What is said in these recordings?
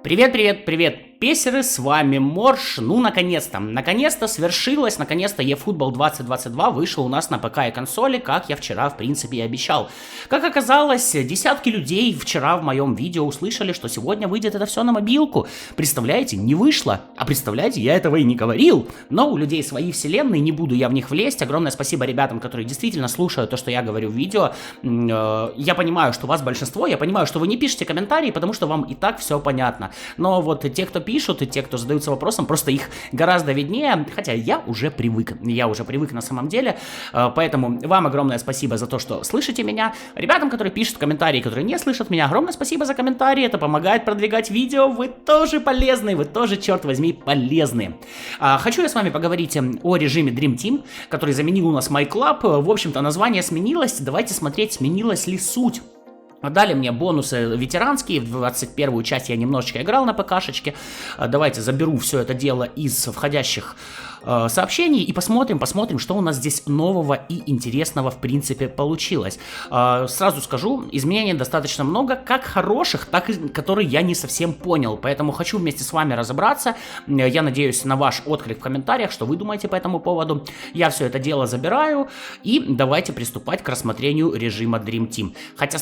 Привет, привет, привет, песеры, с вами Морж. Ну, наконец-то свершилось, наконец-то eFootball 2022 вышел у нас на ПК и консоли, как я вчера, в принципе, и обещал. Как оказалось, десятки людей вчера в моем видео услышали, что сегодня выйдет это все на мобилку. Представляете, не вышло. А представляете, я этого и не говорил. Но у людей свои вселенные, не буду я в них влезть. Огромное спасибо ребятам, которые действительно слушают то, что я говорю в видео. Я понимаю, что вас большинство, я понимаю, что вы не пишете комментарии, потому что вам и так все понятно. Но вот те, кто пишут, и те, кто задаются вопросом, просто их гораздо виднее, хотя я уже привык на самом деле, поэтому вам огромное спасибо за то, что слышите меня. Ребятам, которые пишут комментарии, которые не слышат меня, огромное спасибо за комментарии, это помогает продвигать видео, вы тоже полезны, вы тоже, черт возьми, полезны. Хочу я с вами поговорить о режиме Dream Team, который заменил у нас MyClub, в общем-то название сменилось, давайте смотреть, сменилась ли суть. Дали мне бонусы ветеранские, в 21-ю часть я немножечко играл на ПКшечке. Давайте заберу все это дело из входящих сообщений и посмотрим, что у нас здесь нового и интересного в принципе получилось. Сразу скажу, изменений достаточно много, как хороших, так и которые я не совсем понял, поэтому хочу вместе с вами разобраться. Я надеюсь на ваш отклик в комментариях, что вы думаете по этому поводу. Я все это дело забираю и давайте приступать к рассмотрению режима Dream Team. Хотя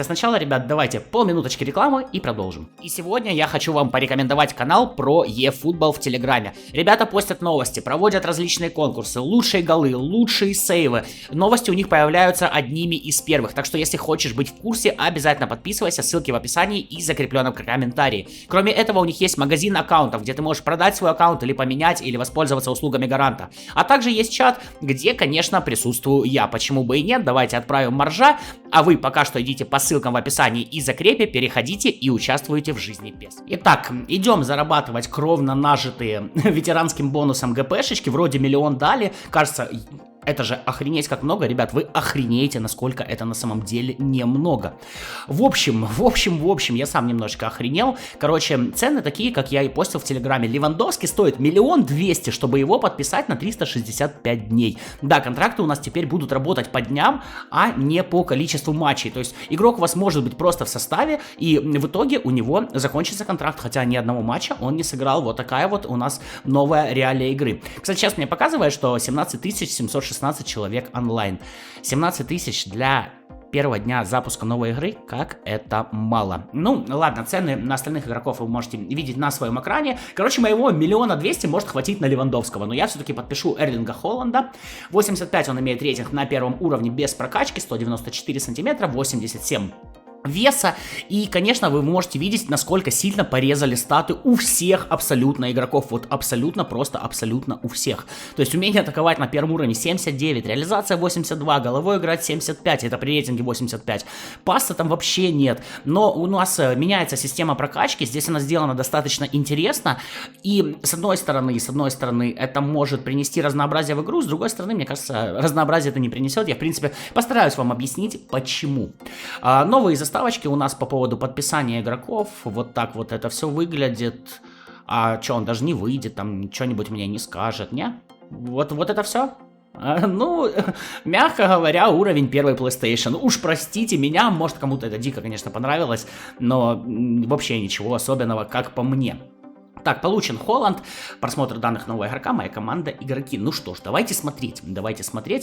сначала, ребят, давайте полминуточки рекламы и продолжим. И сегодня я хочу вам порекомендовать канал про eFootball в Телеграме. Ребята постят новости, проводят различные конкурсы, лучшие голы, лучшие сейвы. Новости у них появляются одними из первых, так что если хочешь быть в курсе, обязательно подписывайся, ссылки в описании и закрепленном комментарии. Кроме этого, у них есть магазин аккаунтов, где ты можешь продать свой аккаунт или поменять, или воспользоваться услугами гаранта. А также есть чат, где, конечно, присутствую я. Почему бы и нет, давайте отправим Моржа, а вы пока что идите по ссылкам в описании и закрепе, переходите и участвуйте в жизни PES. Итак, идем зарабатывать кровно нажитые ветеранским бонусом ГПшечки, вроде миллион дали, кажется... Это же охренеть как много, ребят, вы охренеете, насколько это на самом деле немного. В общем, я сам немножечко охренел. Короче, цены такие, как я и постил в Телеграме. Левандовский стоит 1 200 000, чтобы его подписать на 365 дней. Да, контракты у нас теперь будут работать по дням, а не по количеству матчей. То есть игрок у вас может быть просто в составе, и в итоге у него закончится контракт, хотя ни одного матча он не сыграл. Вот такая вот у нас новая реалия игры. Кстати, сейчас мне показывает, что 17 716 человек онлайн. 17 000 для первого дня запуска новой игры, как это мало. Ну, ладно, цены на остальных игроков вы можете видеть на своем экране. Короче, моего 1 200 000 может хватить на Левандовского, но я все-таки подпишу Эрлинга Холланда. 85 он имеет рейтинг на первом уровне без прокачки, 194 сантиметра, 87 веса, и, конечно, вы можете видеть, насколько сильно порезали статы у всех абсолютно игроков, вот абсолютно, просто абсолютно у всех. То есть умение атаковать на первом уровне 79, реализация 82, головой играть 75, это при рейтинге 85, паса там вообще нет, но у нас меняется система прокачки, здесь она сделана достаточно интересно, и с одной стороны, это может принести разнообразие в игру, с другой стороны, мне кажется, разнообразие это не принесет, я, в принципе, постараюсь вам объяснить, почему. Новые заставочки у нас по поводу подписания игроков, вот так вот это все выглядит. А что, он даже не выйдет, там что-нибудь мне не скажет, не? Вот это все? Ну, мягко говоря, уровень первой PlayStation. Уж простите меня, может кому-то это дико, конечно, понравилось, но вообще ничего особенного, как по мне. Так, получен Холланд, просмотр данных нового игрока, моя команда, игроки. Ну что ж, давайте смотреть,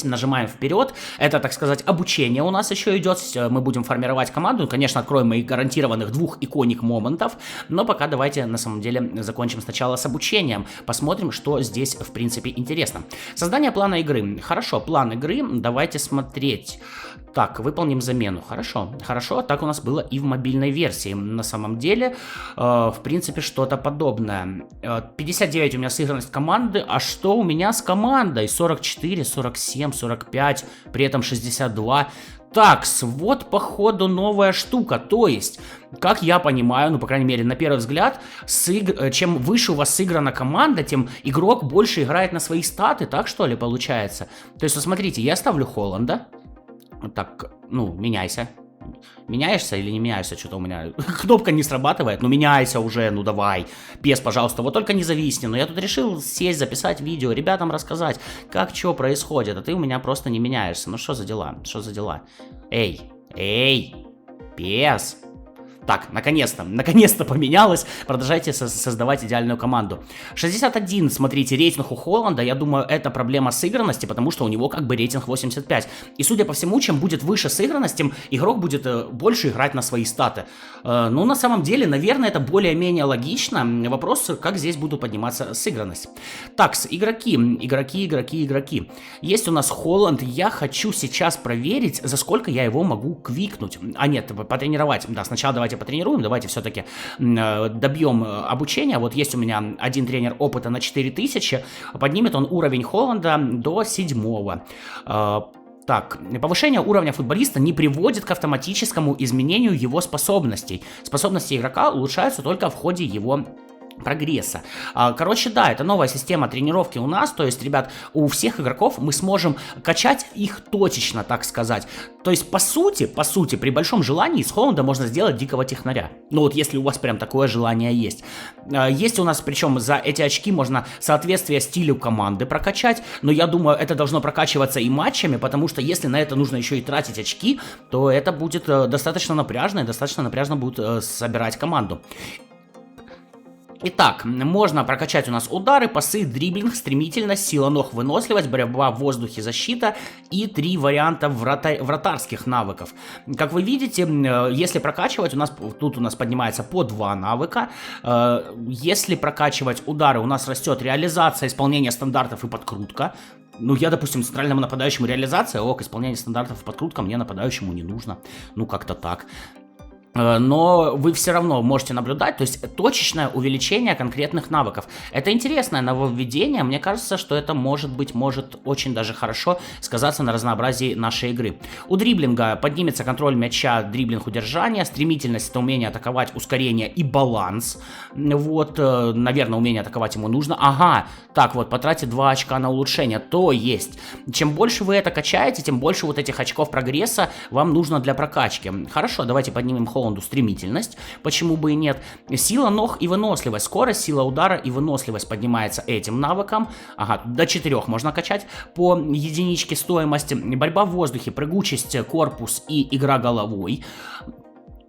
нажимаем вперед, это, так сказать, обучение у нас еще идет, мы будем формировать команду, конечно, откроем моих гарантированных 2 иконик моментов, но пока давайте, на самом деле, закончим сначала с обучением, посмотрим, что здесь, в принципе, интересно. Создание плана игры, хорошо, план игры, давайте смотреть. Так, выполним замену, хорошо, так у нас было и в мобильной версии, на самом деле, в принципе, что-то подобное. 59 у меня сыгранность команды, а что у меня с командой? 44, 47, 45, при этом 62. Такс, вот походу новая штука, то есть, как я понимаю, ну по крайней мере на первый взгляд, чем выше у вас сыграна команда, тем игрок больше играет на свои статы, так что ли получается? То есть, вот смотрите, я ставлю Холланда, так, ну, меняйся. Меняешься или не меняешься? Что-то у меня кнопка не срабатывает. Ну меняйся уже, ну давай. PES, пожалуйста, вот только не зависни. Но я тут решил сесть, записать видео, ребятам рассказать, как что происходит. А ты у меня просто не меняешься. Ну что за дела? Эй, PES. Так, наконец-то поменялось. Продолжайте создавать идеальную команду. 61, смотрите, рейтинг у Холланда. Я думаю, это проблема сыгранности, потому что у него как бы рейтинг 85. И судя по всему, чем будет выше сыгранность, тем игрок будет больше играть на свои статы. Ну, на самом деле, наверное, это более-менее логично. Вопрос, как здесь буду подниматься сыгранность. Так, игроки. Есть у нас Холланд. Я хочу сейчас проверить, за сколько я его могу квикнуть. А нет, потренировать. Да, сначала давайте потренируем, давайте все-таки добьем обучения. Вот есть у меня один тренер опыта на 4000, поднимет он уровень Холланда до 7. Так, повышение уровня футболиста не приводит к автоматическому изменению его способностей. Способности игрока улучшаются только в ходе его прогресса. Короче, да, это новая система тренировки у нас, то есть, ребят, у всех игроков мы сможем качать их точечно, так сказать. То есть, по сути, при большом желании из Холланда можно сделать дикого технаря. Ну вот, если у вас прям такое желание есть. Есть у нас, причем, за эти очки можно соответствие стилю команды прокачать, но я думаю, это должно прокачиваться и матчами, потому что если на это нужно еще и тратить очки, то это будет достаточно напряжно, и достаточно напряжно будет собирать команду. Итак, можно прокачать у нас удары, пасы, дриблинг, стремительность, сила ног, выносливость, борьба в воздухе, защита и 3 варианта вратарских навыков. Как вы видите, если прокачивать, тут у нас поднимается по 2 навыка. Если прокачивать удары, у нас растет реализация, исполнение стандартов и подкрутка. Ну, я, допустим, центральному нападающему реализация, исполнение стандартов и подкрутка мне нападающему не нужно. Ну, как-то так. Но вы все равно можете наблюдать, то есть точечное увеличение конкретных навыков. Это интересное нововведение, мне кажется, что это может очень даже хорошо сказаться на разнообразии нашей игры. У дриблинга поднимется контроль мяча, дриблинг удержания, стремительность — это умение атаковать, ускорение и баланс. Вот, наверное, умение атаковать ему нужно. Ага, так вот, потратить 2 очка на улучшение, то есть. Чем больше вы это качаете, тем больше вот этих очков прогресса вам нужно для прокачки. Хорошо, давайте поднимем Холланду стремительность, почему бы и нет. Сила ног и выносливость, скорость, сила удара и выносливость поднимается этим навыком. Ага, до 4 можно качать по единичке стоимости. Борьба в воздухе, прыгучесть, корпус и игра головой.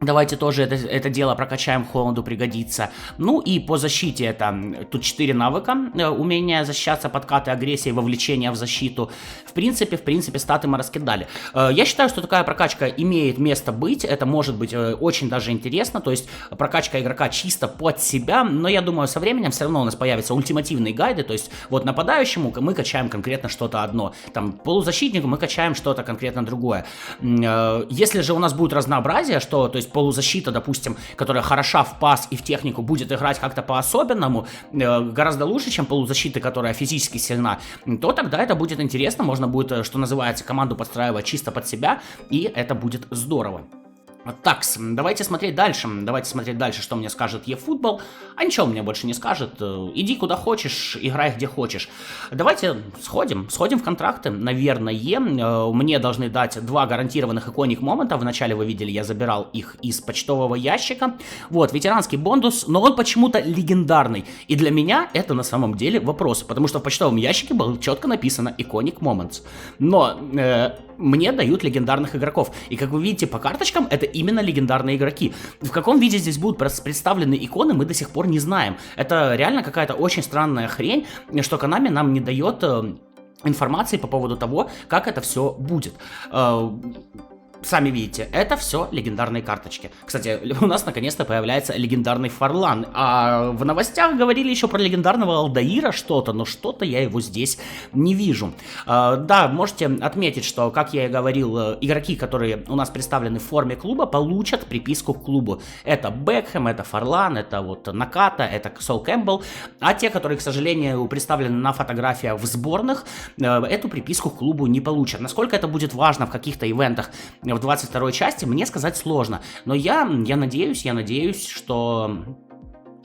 Давайте тоже это дело прокачаем, Холланду пригодится. Ну и по защите это тут 4 навыка. Умение защищаться, подкаты, агрессия, вовлечение в защиту. В принципе, статы мы раскидали. Я считаю, что такая прокачка имеет место быть. Это может быть очень даже интересно. То есть прокачка игрока чисто под себя. Но я думаю, со временем все равно у нас появятся ультимативные гайды. То есть вот нападающему мы качаем конкретно что-то одно. Там полузащитнику мы качаем что-то конкретно другое. Если же у нас будет разнообразие, что, то есть полузащита, допустим, которая хороша в пас и в технику, будет играть как-то по-особенному, гораздо лучше, чем полузащита, которая физически сильна, то тогда это будет интересно, можно будет, что называется, команду подстраивать чисто под себя, и это будет здорово. Так, давайте смотреть дальше, что мне скажет eFootball. А ничего мне больше не скажет. Иди куда хочешь, играй где хочешь. Давайте сходим в контракты, наверное. Мне должны дать 2 гарантированных иконик момента. Вначале вы видели, я забирал их из почтового ящика. Вот, ветеранский бонус, но он почему-то легендарный. И для меня это на самом деле вопрос, потому что в почтовом ящике было четко написано iconic moments. Но мне дают легендарных игроков. И как вы видите по карточкам, это именно легендарные игроки. В каком виде здесь будут представлены иконы, мы до сих пор не знаем. Это реально какая-то очень странная хрень, что Konami нам не дает информации по поводу того, как это все будет. Сами видите, это все легендарные карточки. Кстати, у нас наконец-то появляется легендарный Фарлан. А в новостях говорили еще про легендарного Алдаира что-то, но что-то я его здесь не вижу. Да, можете отметить, что, как я и говорил, игроки, которые у нас представлены в форме клуба, получат приписку к клубу. Это Бекхэм, это Фарлан, это вот Наката, это Сол Кэмпбелл. А те, которые, к сожалению, представлены на фотографиях в сборных, эту приписку к клубу не получат. Насколько это будет важно в каких-то ивентах в 22-й части, мне сказать сложно. Но я надеюсь, что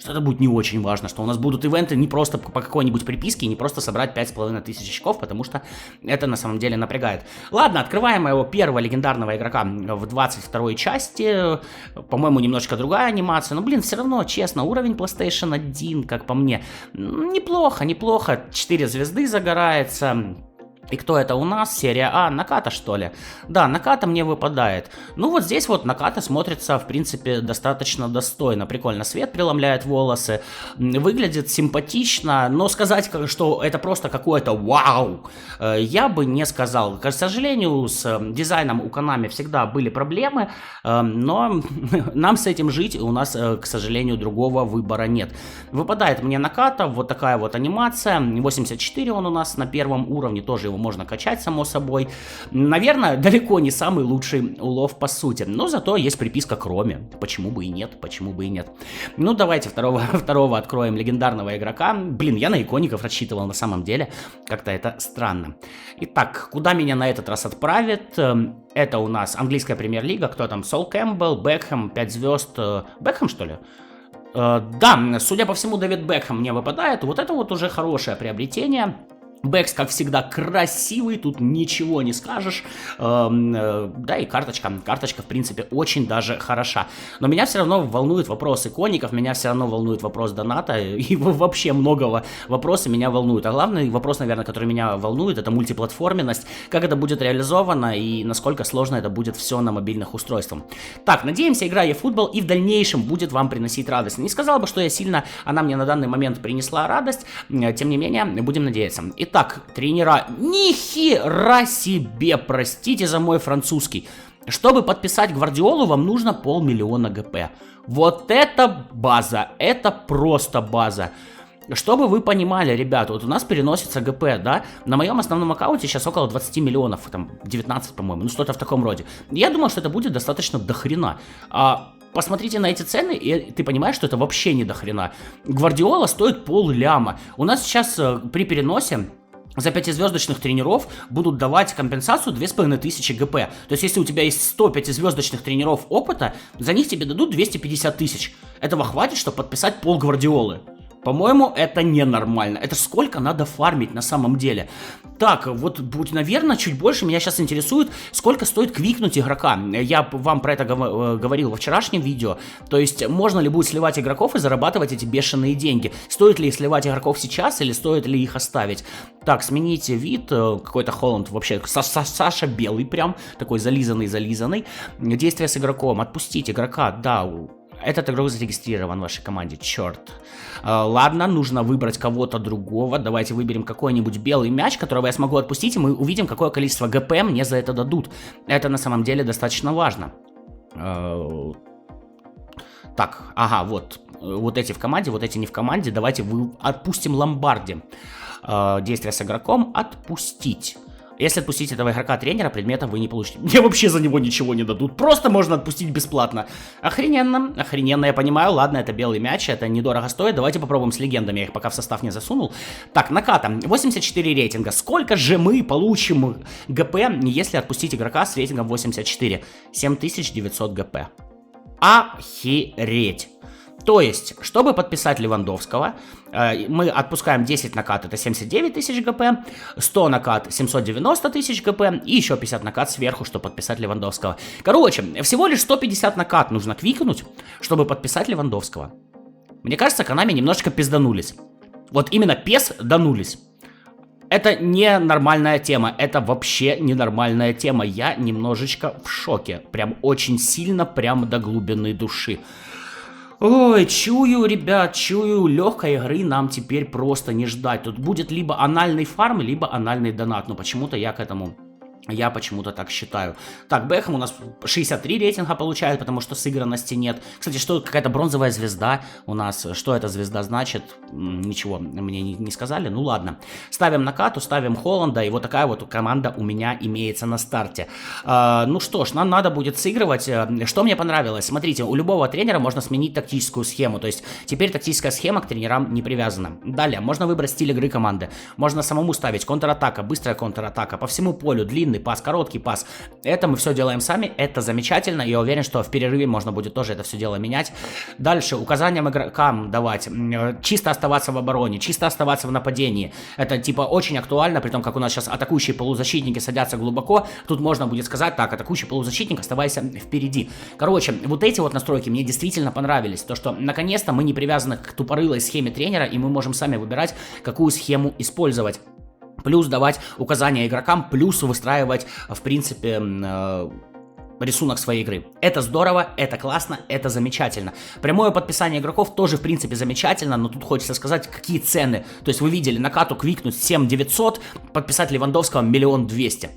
это будет не очень важно, что у нас будут ивенты не просто по какой-нибудь приписке, не просто собрать 5500 очков, потому что это на самом деле напрягает. Ладно, открываем моего первого легендарного игрока в 22-й части. По-моему, немножечко другая анимация, но, блин, все равно, честно, уровень PlayStation 1, как по мне, неплохо. 4 звезды загорается. И кто это у нас? Серия А, Наката, что ли? Да, Наката мне выпадает. Ну вот здесь вот Наката смотрится, в принципе, достаточно достойно. Прикольно, свет преломляет волосы, выглядит симпатично, но сказать, что это просто какое-то вау, я бы не сказал. К сожалению, с дизайном у Konami всегда были проблемы, но нам с этим жить, у нас, к сожалению, другого выбора нет. Выпадает мне Наката, вот такая вот анимация, 84 он у нас на первом уровне, тоже его можно качать, само собой. Наверное, далеко не самый лучший улов по сути, но зато есть приписка Кроме. Почему бы и нет, почему бы и нет. Ну, давайте второго откроем легендарного игрока. Блин, я на икоников рассчитывал на самом деле, как-то это странно. Итак, куда меня на этот раз отправит? Это у нас английская премьер-лига, кто там? Сол Кэмпбелл, Бекхэм, 5 звезд. Бекхэм, что ли? Да, судя по всему, Дэвид Бекхэм мне выпадает. Вот это вот уже хорошее приобретение. Бэкс, как всегда, красивый, тут ничего не скажешь. Да, и карточка, в принципе, очень даже хороша. Но меня все равно волнует вопрос икоников, меня все равно волнует вопрос доната, и вообще многого вопроса меня волнует. А главный вопрос, наверное, который меня волнует, это мультиплатформенность, как это будет реализовано и насколько сложно это будет все на мобильных устройствах. Так, надеемся, игра eFootball и в дальнейшем будет вам приносить радость. Не сказал бы, что она мне на данный момент принесла радость, тем не менее, будем надеяться. Итак, тренера, нихера себе, простите за мой французский. Чтобы подписать Гвардиолу, вам нужно 500 000 ГП. Вот это база, это просто база. Чтобы вы понимали, ребята, вот у нас переносится ГП, да, на моем основном аккаунте сейчас около 20 миллионов, там 19, по-моему, ну что-то в таком роде. Я думал, что это будет достаточно дохрена. Посмотрите на эти цены, и ты понимаешь, что это вообще не дохрена. Гвардиола стоит 500 000. У нас сейчас при переносе за 5-звездочных тренеров будут давать компенсацию 2500 ГП. То есть, если у тебя есть 100 5-звездочных тренеров опыта, за них тебе дадут 250 000. Этого хватит, чтобы подписать пол Гвардиолы. По-моему, это ненормально. Это сколько надо фармить на самом деле? Так, вот, наверное, чуть больше меня сейчас интересует, сколько стоит квикнуть игрока. Я вам про это говорил во вчерашнем видео. То есть, можно ли будет сливать игроков и зарабатывать эти бешеные деньги? Стоит ли сливать игроков сейчас или стоит ли их оставить? Так, смените вид. Какой-то Холланд вообще, Саша белый прям, такой зализанный. Действие с игроком. Отпустить игрока, да. Этот игрок зарегистрирован в вашей команде, черт. Ладно, нужно выбрать кого-то другого. Давайте выберем какой-нибудь белый мяч, которого я смогу отпустить, и мы увидим, какое количество ГП мне за это дадут. Это на самом деле достаточно важно. Так, ага, вот эти в команде, вот эти не в команде. Давайте отпустим Ломбарди. Действие с игроком отпустить. Если отпустить этого игрока-тренера, предмета вы не получите. Мне вообще за него ничего не дадут. Просто можно отпустить бесплатно. Охрененно, я понимаю. Ладно, это белый мяч, это недорого стоит. Давайте попробуем с легендами. Я их пока в состав не засунул. Так, Наката, 84 рейтинга. Сколько же мы получим ГП, если отпустить игрока с рейтингом 84? 7900 ГП. Охереть. То есть, чтобы подписать Левандовского, мы отпускаем 10 накат, это 79 тысяч ГП, 100 накат, 790 тысяч ГП, и еще 50 накат сверху, чтобы подписать Левандовского. Короче, всего лишь 150 накат нужно квикнуть, чтобы подписать Левандовского. Мне кажется, Konami немножечко пизданулись. Вот именно пизданулись. Это не нормальная тема, это вообще ненормальная тема. Я немножечко в шоке, прям очень сильно, прям до глубины души. Ой, чую, ребят, чую, легкой игры нам теперь просто не ждать. Тут будет либо анальный фарм, либо анальный донат. Но почему-то я почему-то так считаю. Так, Бэхэм у нас 63 рейтинга получает, потому что сыгранности нет. Кстати, что какая-то бронзовая звезда у нас. Что эта звезда значит? Ничего мне не сказали. Ну ладно. Ставим Накату, ставим Холланда. И вот такая вот команда у меня имеется на старте. Ну что ж, нам надо будет сыгрывать. Что мне понравилось? Смотрите, у любого тренера можно сменить тактическую схему. То есть теперь тактическая схема к тренерам не привязана. Далее, можно выбрать стиль игры команды. Можно самому ставить контратака, быстрая контратака. По всему полю, длинный пас, короткий пас. Это мы все делаем сами, это замечательно. Я уверен, что в перерыве можно будет тоже это все дело менять. Дальше, указаниям игрокам давать. Чисто оставаться в обороне, чисто оставаться в нападении. Это типа очень актуально, при том, как у нас сейчас атакующие полузащитники садятся глубоко. Тут можно будет сказать, так, атакующий полузащитник, оставайся впереди. Короче, вот эти вот настройки мне действительно понравились. То, что наконец-то мы не привязаны к тупорылой схеме тренера, и мы можем сами выбирать, какую схему использовать. плюс давать указания игрокам, плюс выстраивать, в принципе, рисунок своей игры. Это здорово, это классно, это замечательно. Прямое подписание игроков тоже, в принципе, замечательно, но тут хочется сказать, какие цены. То есть вы видели, на кату квикнуть 7900, подписать Левандовского 1 200 000.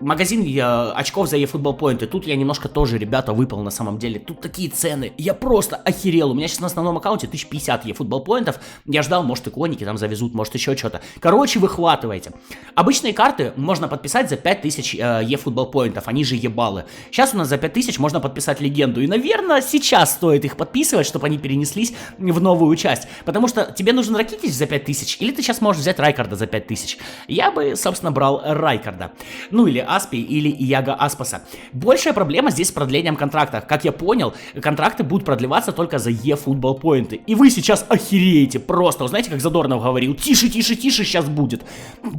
Магазин очков за eFootball Point, и тут я немножко тоже, ребята, выпал на самом деле. Тут такие цены, я просто охерел. У меня сейчас на основном аккаунте 1050 eFootball Point'ов. Я ждал, может иконики там завезут, может еще что-то. Короче, выхватывайте. Обычные карты можно подписать за 5000 eFootball Point'ов, они же ебалы. Сейчас у нас за 5000 можно подписать легенду, и, наверное, сейчас стоит их подписывать, чтобы они перенеслись в новую часть. Потому что тебе нужен Ракитич за 5000, или ты сейчас можешь взять Райкарда за 5000. Я бы, собственно, брал Райкарда. Ну или Аспи или Яго Аспаса. Большая проблема здесь с продлением контракта. Как я понял, контракты будут продлеваться только за eFootball Point'ы. И вы сейчас охереете просто. Вы знаете, как Задорнов говорил, тише, тише, тише, сейчас будет.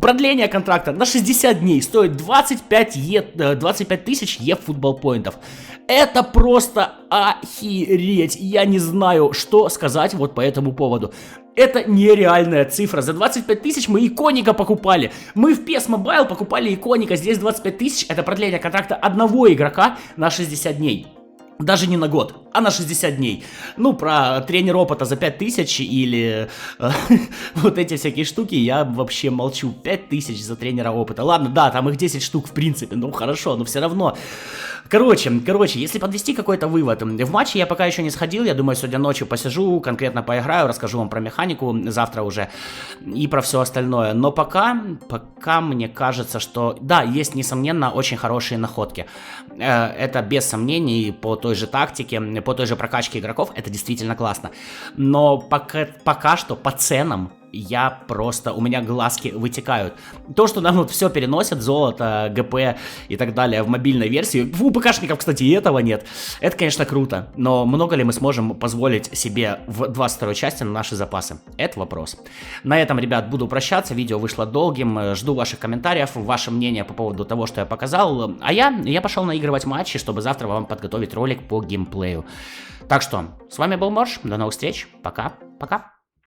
Продление контракта на 60 дней стоит 25 тысяч eFootball Point'ов. Это просто охереть. Я не знаю, что сказать вот по этому поводу. Это нереальная цифра. За 25 тысяч мы иконика покупали. Мы в PS Mobile покупали иконика. Здесь 25 тысяч это продление контракта одного игрока на 60 дней. Даже не на год, а на 60 дней. Ну, про тренер опыта за 5000 или вот эти всякие штуки я вообще молчу. 5000 за тренера опыта. Ладно, да, там их 10 штук в принципе, ну хорошо, но все равно. Короче, если подвести какой-то вывод. В матче я пока еще не сходил, я думаю, сегодня ночью посижу, конкретно поиграю, расскажу вам про механику завтра уже и про все остальное. Но пока мне кажется, что да, есть, несомненно, очень хорошие находки. Это без сомнений по той же тактике, по той же прокачке игроков, это действительно классно. Но пока что по ценам у меня глазки вытекают. То, что нам вот все переносят, золото, ГП и так далее в мобильной версии, у ПКшников, кстати, и этого нет. Это, конечно, круто, но много ли мы сможем позволить себе в 22-й части на наши запасы? Это вопрос. На этом, ребят, буду прощаться, видео вышло долгим, жду ваших комментариев, ваше мнение по поводу того, что я показал, а я пошел наигрывать матчи, чтобы завтра вам подготовить ролик по геймплею. Так что, с вами был Морж, до новых встреч, пока-пока.